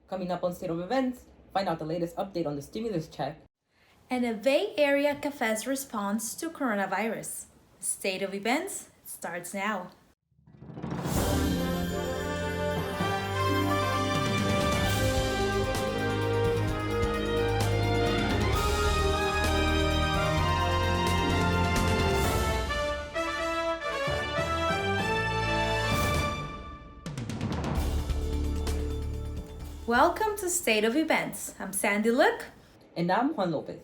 Coming up on State of Events, find out the latest update on the stimulus check. And a Bay Area cafe's response to coronavirus. State of Events starts now. Welcome to State of Events. I'm Sandy Look. And I'm Juan Lopez.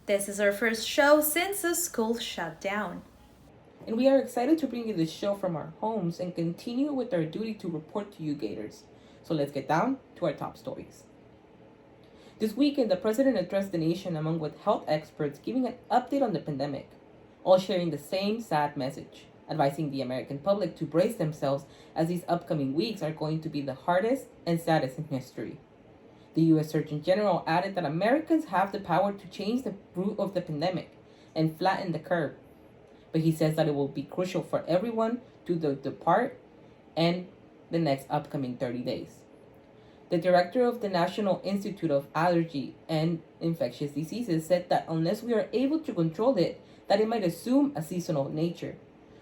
This is our first show since the school shut down. And we are excited to bring you this show from our homes and continue with our duty to report to you Gators. So let's get down to our top stories. This weekend, the president addressed the nation among with health experts giving an update on the pandemic, all sharing the same sad message, advising the American public to brace themselves as these upcoming weeks are going to be the hardest and saddest in history. The U.S. Surgeon General added that Americans have the power to change the route of the pandemic and flatten the curve. But he says that it will be crucial for everyone to depart and the next upcoming 30 days. The director of the National Institute of Allergy and Infectious Diseases said that unless we are able to control it, that it might assume a seasonal nature.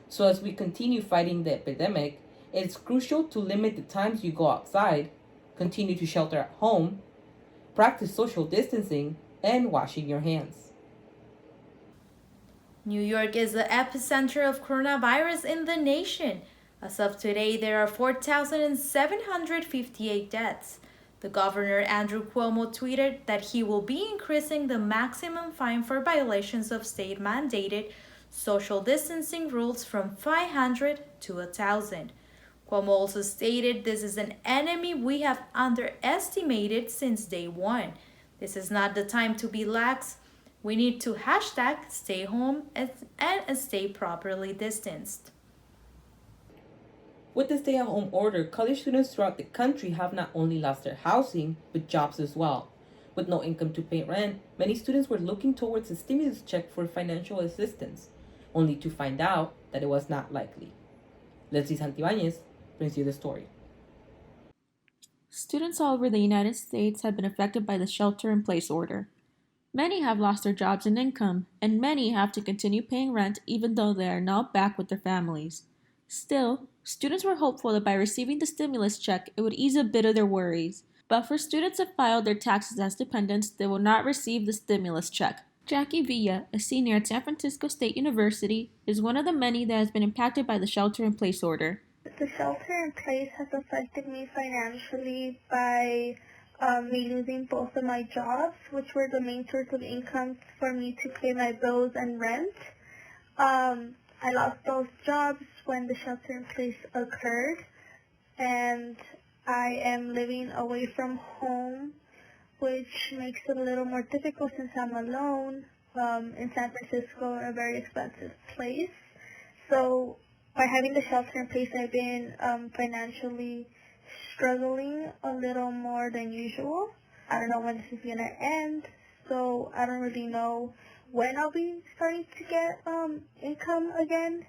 So as we continue fighting the epidemic, it's crucial to limit the times you go outside, continue to shelter at home, practice social distancing, and washing your hands. New York is the epicenter of coronavirus in the nation. As of today, there are 4,758 deaths. The governor, Andrew Cuomo, tweeted that he will be increasing the maximum fine for violations of state-mandated social distancing rules from 500 to 1,000. Cuomo also stated this is an enemy we have underestimated since day one. This is not the time to be lax. We need to #stay home and stay properly distanced. With the stay-at-home order, college students throughout the country have not only lost their housing, but jobs as well. With no income to pay rent, many students were looking towards a stimulus check for financial assistance, only to find out that it was not likely. Leslie Santibáñez brings you the story. Students all over the United States have been affected by the shelter-in-place order. Many have lost their jobs and income, and many have to continue paying rent even though they are now back with their families. Still, students were hopeful that by receiving the stimulus check, it would ease a bit of their worries. But for students that filed their taxes as dependents, they will not receive the stimulus check. Jackie Villa, a senior at San Francisco State University, is one of the many that has been impacted by the shelter-in-place order. The shelter-in-place has affected me financially by me losing both of my jobs, which were the main source of income for me to pay my bills and rent. I lost both jobs when the shelter-in-place occurred, and I am living away from home, which makes it a little more difficult since I'm alone in San Francisco, a very expensive place. So by having the shelter-in-place, I've been financially struggling a little more than usual. I don't know when this is going to end, so I don't really know when I'll be starting to get income again.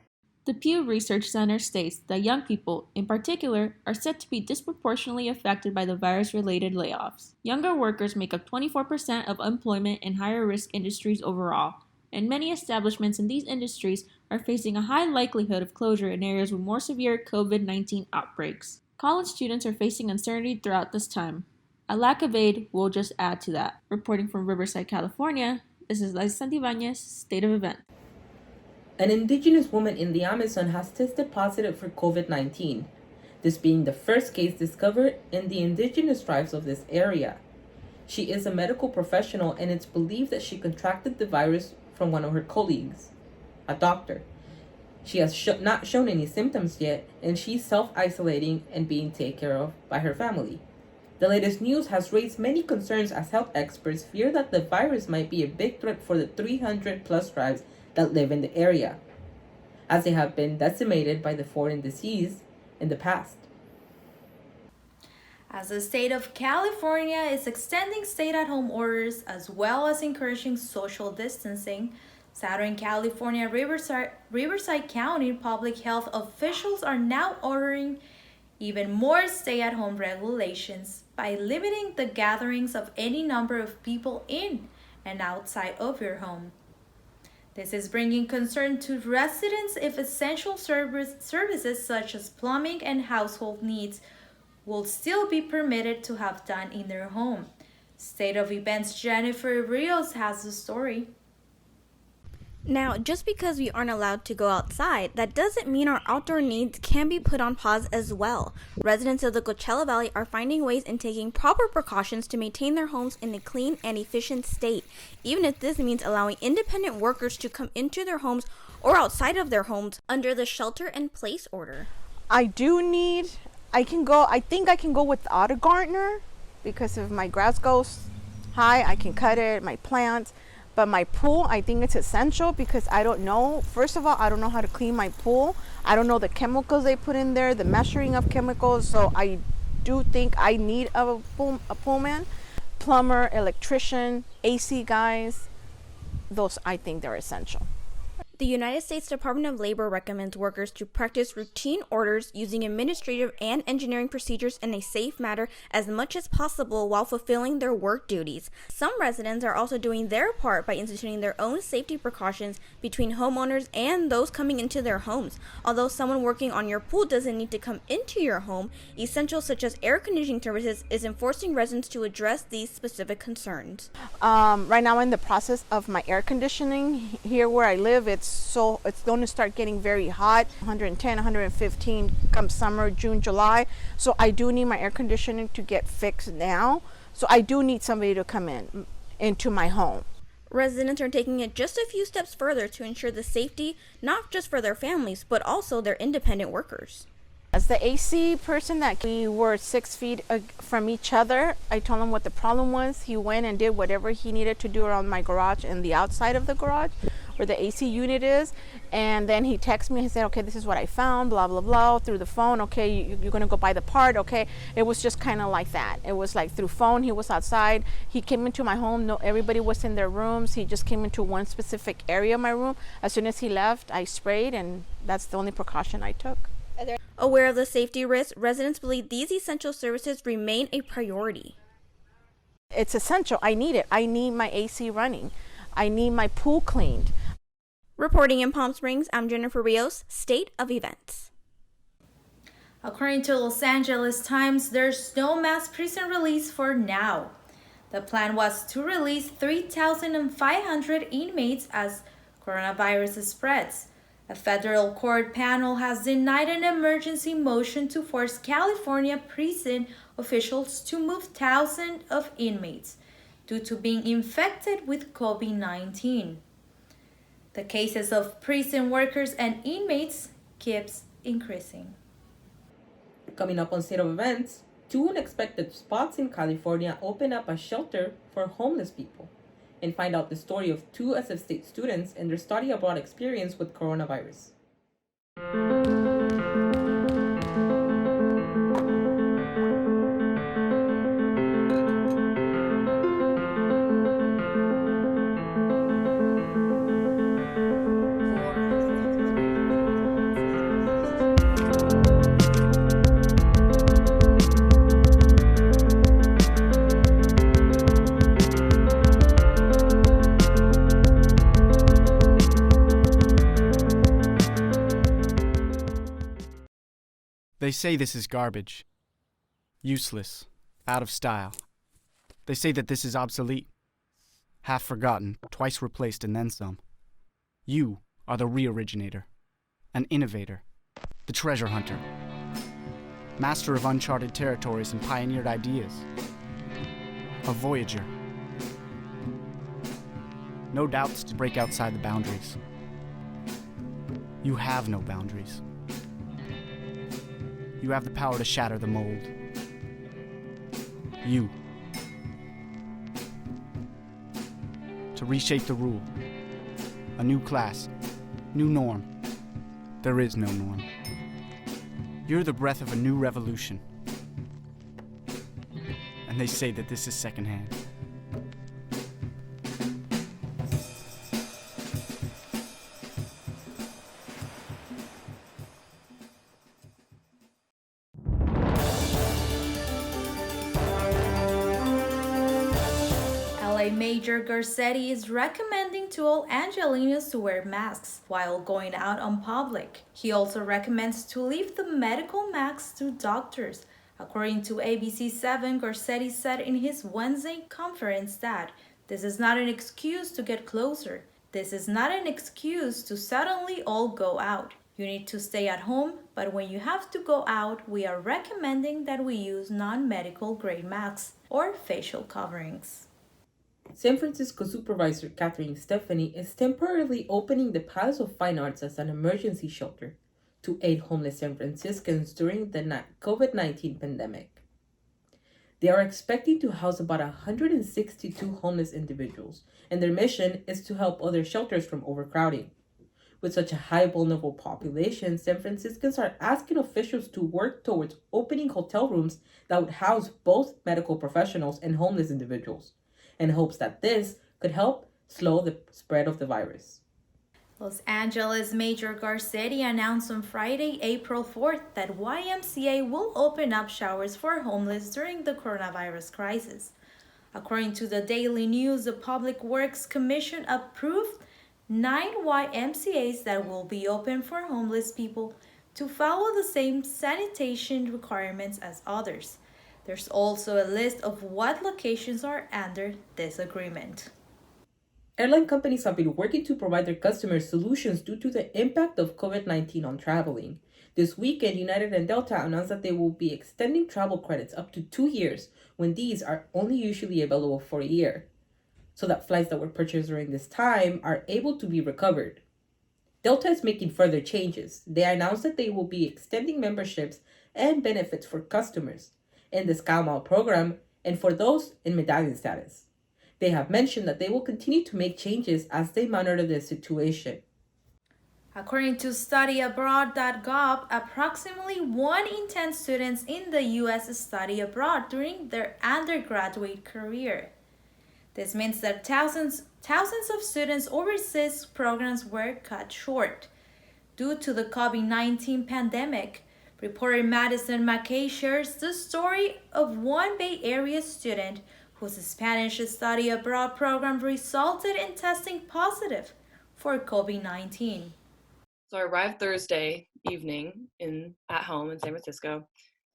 The Pew Research Center states that young people, in particular, are said to be disproportionately affected by the virus-related layoffs. Younger workers make up 24% of employment in higher-risk industries overall, and many establishments in these industries are facing a high likelihood of closure in areas with more severe COVID-19 outbreaks. College students are facing uncertainty throughout this time. A lack of aid will just add to that. Reporting from Riverside, California, this is Leslie Santibáñez, State of Event. An indigenous woman in the Amazon has tested positive for COVID-19, this being the first case discovered in the indigenous tribes of this area. She is a medical professional, and it's believed that she contracted the virus from one of her colleagues, a doctor. She has not shown any symptoms yet, and she's self-isolating and being taken care of by her family. The latest news has raised many concerns as health experts fear that the virus might be a big threat for the 300-plus tribes that live in the area, as they have been decimated by the foreign disease in the past. As the state of California is extending stay-at-home orders as well as encouraging social distancing, Southern California Riverside County public health officials are now ordering even more stay-at-home regulations by limiting the gatherings of any number of people in and outside of your home. This is bringing concern to residents if essential services such as plumbing and household needs will still be permitted to have done in their home. State of Events Jennifer Rios has the story. Now, just because we aren't allowed to go outside, that doesn't mean our outdoor needs can be put on pause as well. Residents of the Coachella Valley are finding ways and taking proper precautions to maintain their homes in a clean and efficient state, even if this means allowing independent workers to come into their homes or outside of their homes under the shelter-in-place order. I think I can go without a gardener because if my grass goes high, I can cut it, my plants. But my pool, I think it's essential because I don't know. First of all, I don't know how to clean my pool. I don't know the chemicals they put in there, the measuring of chemicals. So I do think I need a pool man, plumber, electrician, AC guys. Those, I think they're essential. The United States Department of Labor recommends workers to practice routine orders using administrative and engineering procedures in a safe manner as much as possible while fulfilling their work duties. Some residents are also doing their part by instituting their own safety precautions between homeowners and those coming into their homes. Although someone working on your pool doesn't need to come into your home, essentials such as air conditioning services is enforcing residents to address these specific concerns. Right now, in the process of my air conditioning here where I live, it's going to start getting very hot, 110, 115 come summer, June, July. So I do need my air conditioning to get fixed now. So I do need somebody to come into my home. Residents are taking it just a few steps further to ensure the safety, not just for their families, but also their independent workers. As the AC person that we were 6 feet from each other, I told him what the problem was. He went and did whatever he needed to do around my garage and the outside of the garage where the AC unit is. And then he texted me, he said, okay, this is what I found, blah, blah, blah, through the phone. Okay, you're going to go buy the part. Okay. It was just kind of like that. It was like through phone. He was outside. He came into my home. No, everybody was in their rooms. He just came into one specific area of my room. As soon as he left, I sprayed, and that's the only precaution I took. Aware of the safety risks, residents believe these essential services remain a priority. It's essential. I need it. I need my AC running. I need my pool cleaned. Reporting in Palm Springs, I'm Jennifer Rios, State of Events. According to Los Angeles Times, there's no mass prison release for now. The plan was to release 3,500 inmates as coronavirus spreads. A federal court panel has denied an emergency motion to force California prison officials to move thousands of inmates due to being infected with COVID-19. The cases of prison workers and inmates keeps increasing. Coming up on State of Events, 2 unexpected spots in California open up a shelter for homeless people, and find out the story of 2 SF State students and their study abroad experience with coronavirus. They say this is garbage, useless, out of style. They say that this is obsolete, half forgotten, twice replaced, and then some. You are the re-originator, an innovator, the treasure hunter, master of uncharted territories and pioneered ideas, a voyager. No doubts to break outside the boundaries. You have no boundaries. You have the power to shatter the mold. You. To reshape the rule. A new class. New norm. There is no norm. You're the breath of a new revolution. And they say that this is secondhand. LA Mayor Garcetti is recommending to all Angelinos to wear masks while going out on public. He also recommends to leave the medical masks to doctors. According to ABC7, Garcetti said in his Wednesday conference that this is not an excuse to get closer. This is not an excuse to suddenly all go out. You need to stay at home, but when you have to go out, we are recommending that we use non-medical grade masks or facial coverings. San Francisco Supervisor Catherine Stephanie is temporarily opening the Palace of Fine Arts as an emergency shelter to aid homeless San Franciscans during the COVID-19 pandemic. They are expecting to house about 162 homeless individuals, and their mission is to help other shelters from overcrowding. With such a high vulnerable population, San Franciscans are asking officials to work towards opening hotel rooms that would house both medical professionals and homeless individuals, in hopes that this could help slow the spread of the virus. Los Angeles Mayor Garcetti announced on Friday, April 4th, that YMCA will open up showers for homeless during the coronavirus crisis. According to the Daily News, the Public Works Commission approved 9 YMCAs that will be open for homeless people to follow the same sanitation requirements as others. There's also a list of what locations are under this agreement. Airline companies have been working to provide their customers solutions due to the impact of COVID-19 on traveling. This weekend, United and Delta announced that they will be extending travel credits up to 2 years when these are only usually available for a year, so that flights that were purchased during this time are able to be recovered. Delta is making further changes. They announced that they will be extending memberships and benefits for customers in the SkyMile program and for those in medallion status. They have mentioned that they will continue to make changes as they monitor the situation. According to studyabroad.gov, approximately 1 in 10 students in the U.S. study abroad during their undergraduate career. This means that thousands of students' overseas programs were cut short due to the COVID-19 pandemic. Reporter Madison McKay shares the story of one Bay Area student whose Spanish study abroad program resulted in testing positive for COVID-19. So I arrived Thursday evening at home in San Francisco,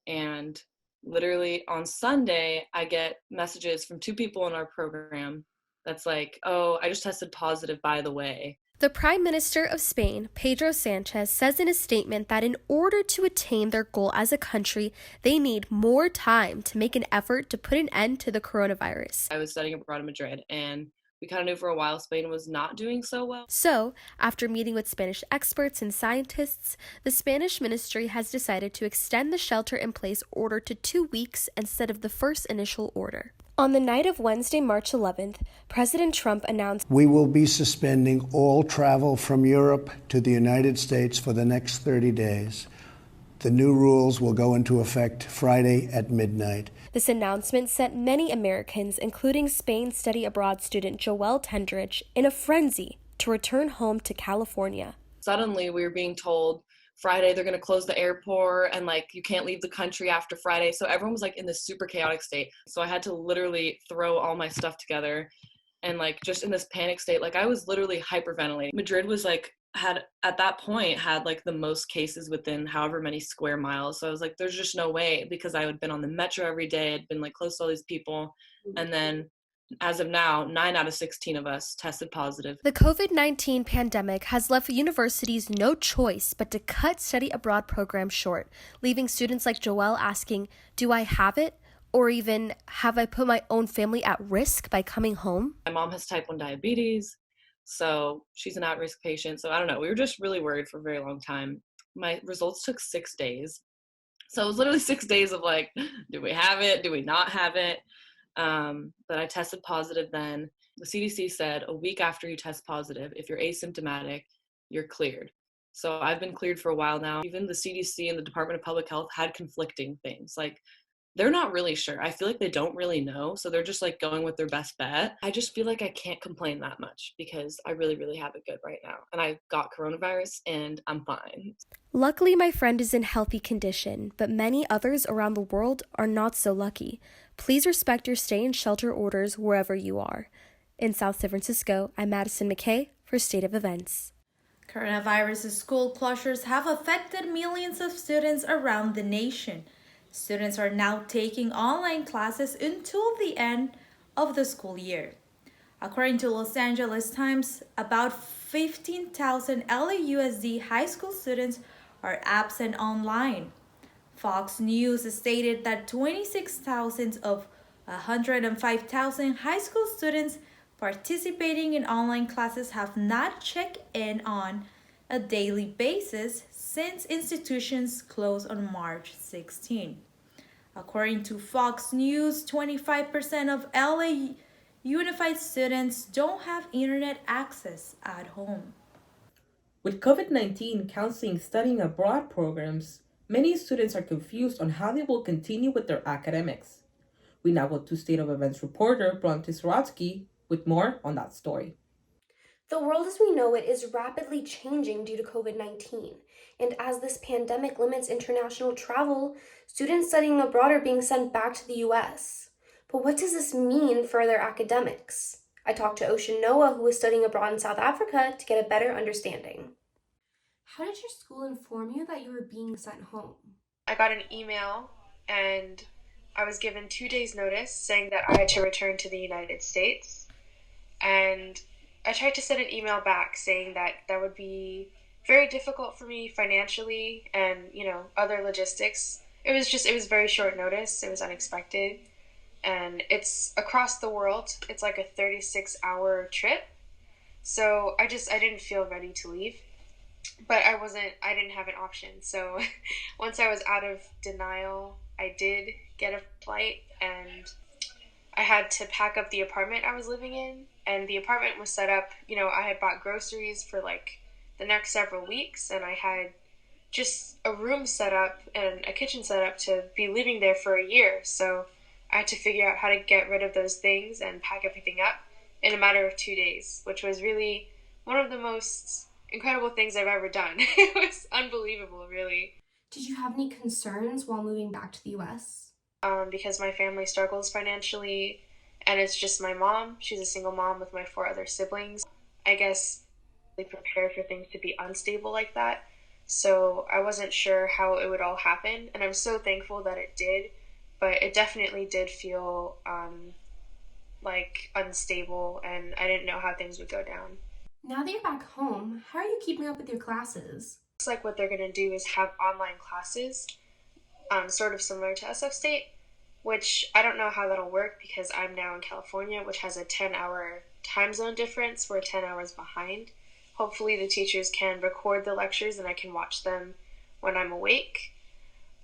and literally on Sunday, I get messages from 2 people in our program that's like, oh, I just tested positive, by the way. The Prime Minister of Spain, Pedro Sanchez, says in a statement that in order to attain their goal as a country, they need more time to make an effort to put an end to the coronavirus. I was studying abroad in Madrid, and we kind of knew for a while Spain was not doing so well. So, after meeting with Spanish experts and scientists, the Spanish ministry has decided to extend the shelter-in-place order to 2 weeks instead of the first initial order. On the night of Wednesday, March 11th, President Trump announced, "We will be suspending all travel from Europe to the United States for the next 30 days. The new rules will go into effect Friday at midnight." This announcement sent many Americans, including Spain study abroad student Joel Tendrich, in a frenzy to return home to California. Suddenly, we were being told Friday they're going to close the airport and you can't leave the country after Friday. So everyone was in this super chaotic state. So I had to literally throw all my stuff together and just in this panic state. I was literally hyperventilating. Madrid was had at that point had the most cases within however many square miles. So I was there's just no way, because I had been on the metro every day. I'd been close to all these people. And then as of now, 9 out of 16 of us tested positive. The COVID-19 pandemic has left universities no choice but to cut study abroad programs short, leaving students like Joel asking, do I have it? Or even, have I put my own family at risk by coming home? My mom has type 1 diabetes, so she's an at-risk patient. So I don't know. We were just really worried for a very long time. My results took 6 days. So it was literally 6 days of do we have it? Do we not have it? But I tested positive then. The CDC said a week after you test positive, if you're asymptomatic, you're cleared. So I've been cleared for a while now. Even the CDC and the Department of Public Health had conflicting things. they're not really sure. I feel like they don't really know. So they're just like going with their best bet. I just feel like I can't complain that much because I really, really have it good right now. And I got coronavirus and I'm fine. Luckily, my friend is in healthy condition, but many others around the world are not so lucky. Please respect your stay and shelter orders wherever you are. In South San Francisco, I'm Madison McKay for State of Events. Coronavirus school closures have affected millions of students around the nation. Students are now taking online classes until the end of the school year. According to Los Angeles Times, about 15,000 LAUSD high school students are absent online. Fox News stated that 26,000 of 105,000 high school students participating in online classes have not checked in on a daily basis since institutions closed on March 16. According to Fox News, 25% of LA Unified students don't have internet access at home. With COVID-19 canceling studying abroad programs, many students are confused on how they will continue with their academics. We now go to State of Events reporter Bronte Sorotsky with more on that story. The world as we know it is rapidly changing due to COVID-19, and as this pandemic limits international travel, students studying abroad are being sent back to the U.S. But what does this mean for their academics? I talked to Ocean Noah, who was studying abroad in South Africa, to get a better understanding. How did your school inform you that you were being sent home? I got an email and I was given 2 days notice saying that I had to return to the United States. And I tried to send an email back saying that that would be very difficult for me financially and, other logistics. It was very short notice. It was unexpected. And it's across the world. It's like a 36-hour trip. So I didn't feel ready to leave. But I didn't have an option. So once I was out of denial, I did get a flight and I had to pack up the apartment I was living in. And the apartment was set up, I had bought groceries for like the next several weeks, and I had just a room set up and a kitchen set up to be living there for a year. So I had to figure out how to get rid of those things and pack everything up in a matter of 2 days, which was really one of the most incredible things I've ever done. It was unbelievable, really. Did you have any concerns while moving back to the U.S.? Because my family struggles financially, and it's just my mom. She's a single mom with my 4 other siblings. I guess they prepared for things to be unstable like that. So I wasn't sure how it would all happen, and I'm so thankful that it did, but it definitely did feel like unstable, and I didn't know how things would go down. Now that you're back home, how are you keeping up with your classes? Looks like what they're going to do is have online classes, sort of similar to SF State, which I don't know how that'll work because I'm now in California, which has a 10-hour time zone difference. We're 10 hours behind. Hopefully the teachers can record the lectures and I can watch them when I'm awake.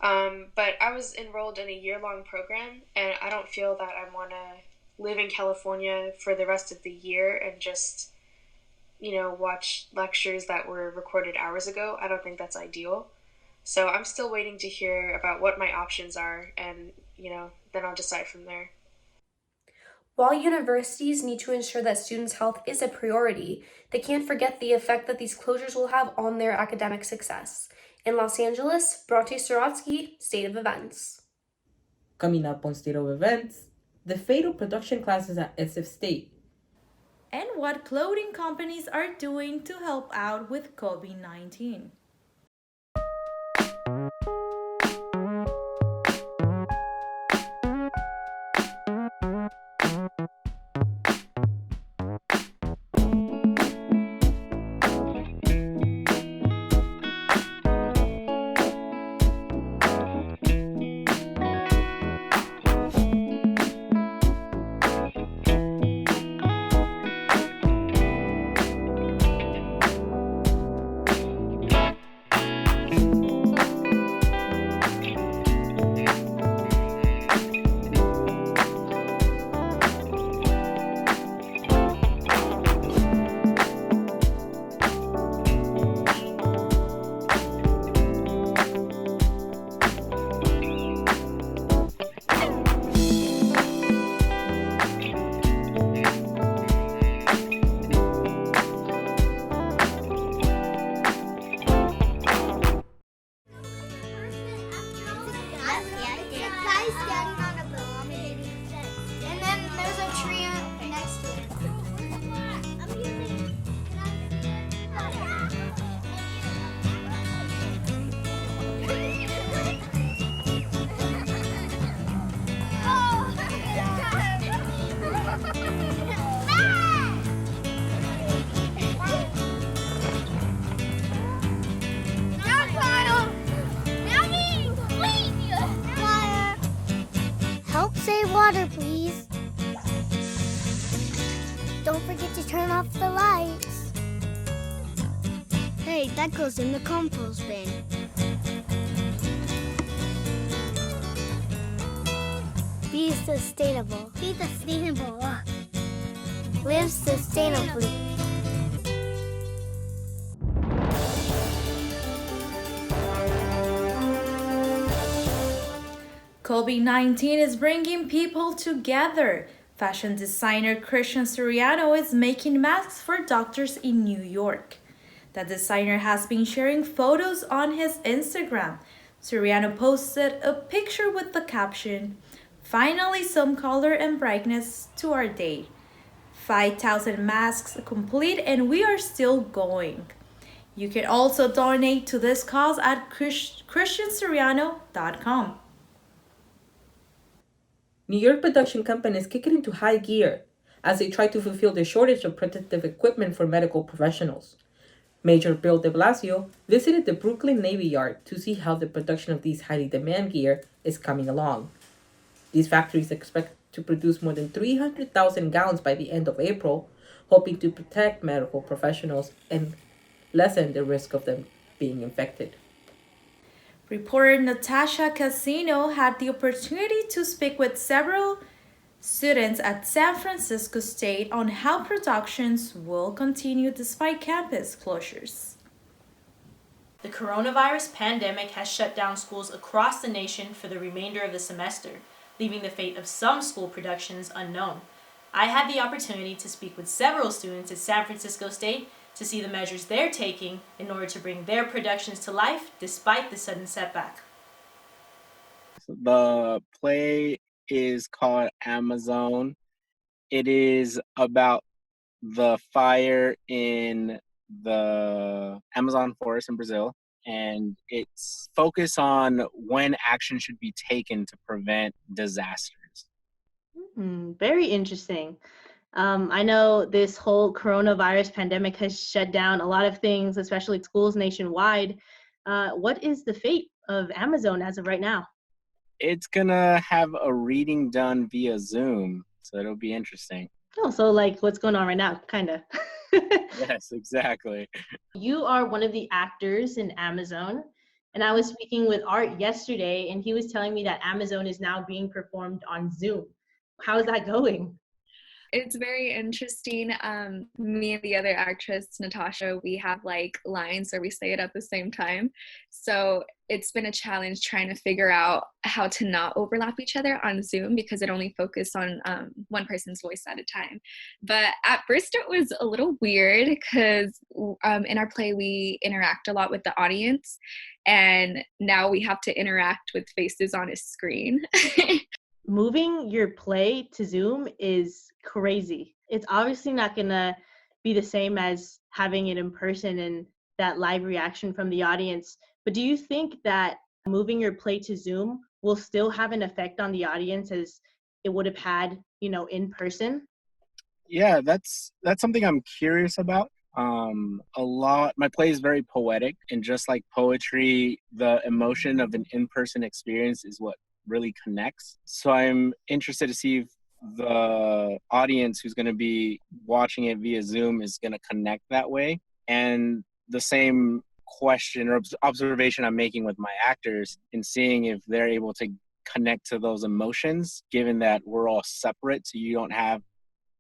But I was enrolled in a year-long program, and I don't feel that I want to live in California for the rest of the year and just, watch lectures that were recorded hours ago. I don't think that's ideal. So I'm still waiting to hear about what my options are, and, then I'll decide from there. While universities need to ensure that students' health is a priority, they can't forget the effect that these closures will have on their academic success. In Los Angeles, Bronte Sorotsky, State of Events. Coming up on State of Events, the fatal production classes at SF State. And what clothing companies are doing to help out with COVID-19. water, please. Don't forget to turn off the lights. Hey, that goes in the compost bin. Be sustainable. Be sustainable. Live sustainably. COVID-19 is bringing people together. Fashion designer Christian Siriano is making masks for doctors in New York. The designer has been sharing photos on his Instagram. Siriano posted a picture with the caption, "Finally some color and brightness to our day. 5,000 masks complete and we are still going." You can also donate to this cause at christiansiriano.com. New York production companies kick it into high gear as they try to fulfill the shortage of protective equipment for medical professionals. Mayor Bill de Blasio visited the Brooklyn Navy Yard to see how the production of these highly demand gear is coming along. These factories expect to produce more than 300,000 gowns by the end of April, hoping to protect medical professionals and lessen the risk of them being infected. Reporter Natasha Cassino had the opportunity to speak with several students at San Francisco State on how productions will continue despite campus closures. The coronavirus pandemic has shut down schools across the nation for the remainder of the semester, leaving the fate of some school productions unknown. I had the opportunity to speak with several students at San Francisco State to see the measures they're taking in order to bring their productions to life despite the sudden setback. The play is called Amazon. It is about the fire in the Amazon forest in Brazil, and it's focused on when action should be taken to prevent disasters. Very interesting. I know this whole coronavirus pandemic has shut down a lot of things, especially schools nationwide. What is the fate of Amazon as of right now? It's gonna have a reading done via Zoom, so it'll be interesting. Oh, so like what's going on right now, kind of. Yes, exactly. You are one of the actors in Amazon, and I was speaking with Art yesterday, and he was telling me that Amazon is now being performed on Zoom. How is that going? It's very interesting. Me and the other actress, Natasha, we have like lines where we say it at the same time. So it's been a challenge trying to figure out how to not overlap each other on Zoom because it only focused on one person's voice at a time. But at first it was a little weird because in our play we interact a lot with the audience, and now we have to interact with faces on a screen. Moving your play to Zoom is crazy. It's obviously not gonna be the same as having it in person and that live reaction from the audience. But do you think that moving your play to Zoom will still have an effect on the audience as it would have had, in person? Yeah, that's something I'm curious about. My play is very poetic, and just like poetry, the emotion of an in-person experience is what really connects. So I'm interested to see if the audience who's going to be watching it via Zoom is going to connect that way. And the same question or observation I'm making with my actors and seeing if they're able to connect to those emotions, given that we're all separate. So you don't have,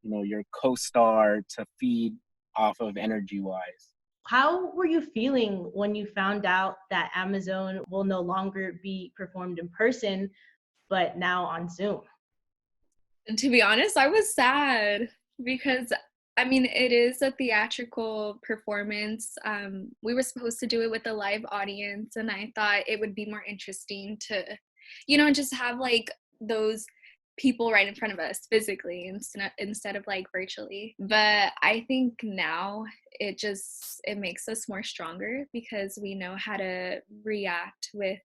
your co-star to feed off of energy-wise. How were you feeling when you found out that Amazon will no longer be performed in person, but now on Zoom? To be honest, I was sad because, it is a theatrical performance. We were supposed to do it with a live audience, and I thought it would be more interesting to, just have like those people right in front of us physically instead of like virtually. But I think now it makes us more stronger because we know how to react with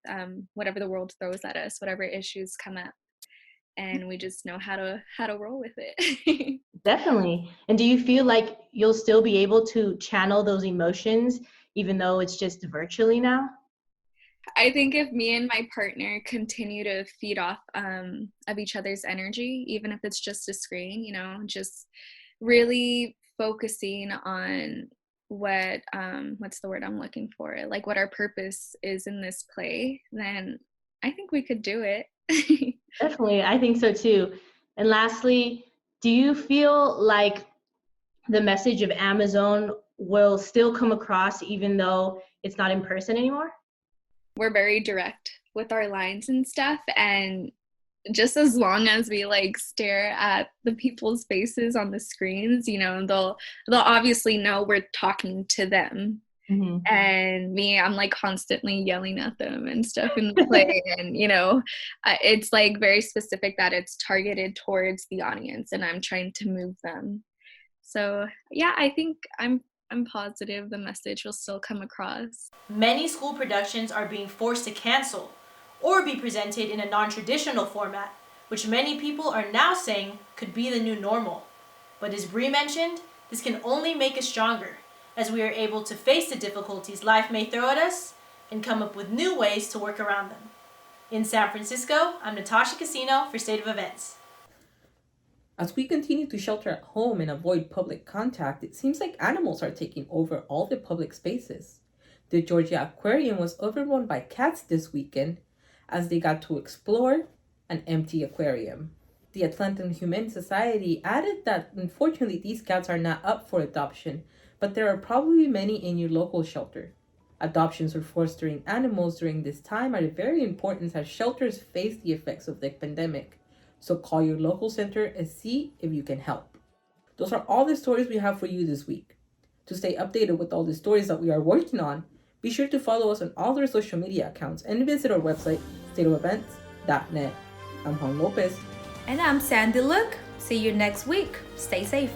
whatever the world throws at us, whatever issues come up, and we just know how to roll with it. Definitely. And do you feel like you'll still be able to channel those emotions even though it's just virtually now? I think if me and my partner continue to feed off of each other's energy, even if it's just a screen, you know, just really focusing on what's the word I'm looking for, like what our purpose is in this play, then I think we could do it. Definitely, I think so too. And lastly, do you feel like the message of Amazon will still come across even though it's not in person anymore? We're very direct with our lines and stuff, and just as long as we like stare at the people's faces on the screens, you know, they'll obviously know we're talking to them. Mm-hmm. And me, I'm like constantly yelling at them and stuff in the play. And, you know, it's like very specific that it's targeted towards the audience and I'm trying to move them. So yeah, I think I'm positive the message will still come across. Many school productions are being forced to cancel or be presented in a non-traditional format, which many people are now saying could be the new normal. But as Bree mentioned, this can only make us stronger, as we are able to face the difficulties life may throw at us and come up with new ways to work around them. In San Francisco, I'm Natasha Casino for State of Events. As we continue to shelter at home and avoid public contact, it seems like animals are taking over all the public spaces. The Georgia Aquarium was overrun by cats this weekend as they got to explore an empty aquarium. The Atlantan Humane Society added that unfortunately these cats are not up for adoption, but there are probably many in your local shelter. Adoptions or fostering animals during this time are very important as shelters face the effects of the pandemic. So call your local center and see if you can help. Those are all the stories we have for you this week. To stay updated with all the stories that we are working on, be sure to follow us on all our social media accounts and visit our website, stateofevents.net. I'm Juan Lopez. And I'm Sandy Look. See you next week. Stay safe.